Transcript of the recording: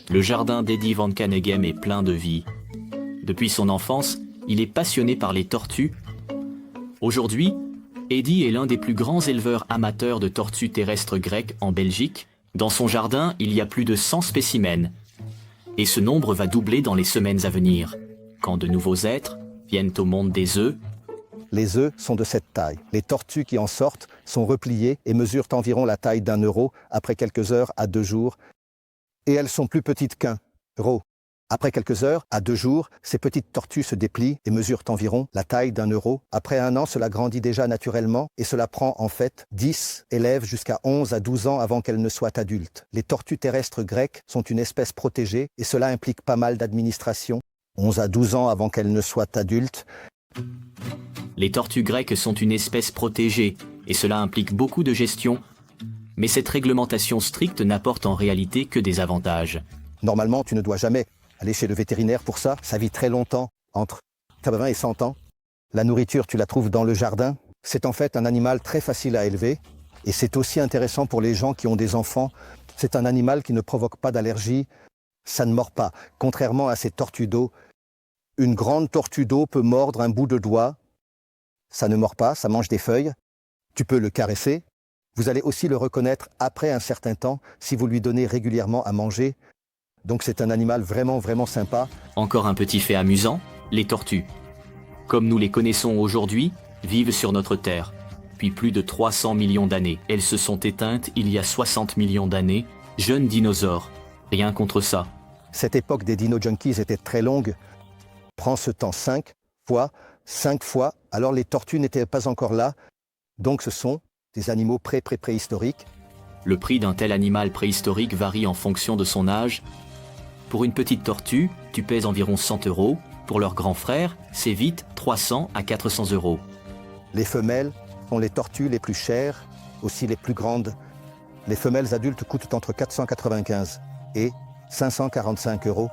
Le jardin d'Eddie Van Caneghem est plein de vie. Depuis son enfance, il est passionné par les tortues. Aujourd'hui, Eddie est l'un des plus grands éleveurs amateurs de tortues terrestres grecques en Belgique. Dans son jardin, il y a plus de 100 spécimens. Et ce nombre va doubler dans les semaines à venir, quand de nouveaux êtres viennent au monde des œufs. Les œufs sont de cette taille. Les tortues qui en sortent sont repliées et mesurent environ la taille d'un euro après quelques heures à 2 jours. Et elles sont plus petites qu'un euro. Après quelques heures, à 2 jours, ces petites tortues se déplient et mesurent environ la taille d'un euro. Après 1 an, cela grandit déjà naturellement et cela prend en fait 10 élèves jusqu'à 11 à 12 ans avant qu'elles ne soient adultes. Les tortues terrestres grecques sont une espèce protégée et cela implique pas mal d'administration. 11 à 12 ans avant qu'elles ne soient adultes. Les tortues grecques sont une espèce protégée et cela implique beaucoup de gestion. Mais cette réglementation stricte n'apporte en réalité que des avantages. Normalement, tu ne dois jamais aller chez le vétérinaire pour ça. Ça vit très longtemps, entre 80 et 100 ans. La nourriture, tu la trouves dans le jardin. C'est en fait un animal très facile à élever. Et c'est aussi intéressant pour les gens qui ont des enfants. C'est un animal qui ne provoque pas d'allergie. Ça ne mord pas. Contrairement à ces tortues d'eau, une grande tortue d'eau peut mordre un bout de doigt. Ça ne mord pas, ça mange des feuilles. Tu peux le caresser. Vous allez aussi le reconnaître après un certain temps si vous lui donnez régulièrement à manger. Donc c'est un animal vraiment, vraiment sympa. Encore un petit fait amusant, les tortues. Comme nous les connaissons aujourd'hui, vivent sur notre Terre. Depuis plus de 300 millions d'années. Elles se sont éteintes il y a 60 millions d'années. Jeunes dinosaures. Rien contre ça. Cette époque des dino-junkies était très longue. Prends ce temps 5 fois, alors les tortues n'étaient pas encore là. Donc ce sont des animaux préhistoriques. Le prix d'un tel animal préhistorique varie en fonction de son âge. Pour une petite tortue, tu pèses environ 100 €. Pour leur grand frère, c'est vite 300 à 400 €. Les femelles sont les tortues les plus chères, aussi les plus grandes. Les femelles adultes coûtent entre 495 et 545 €.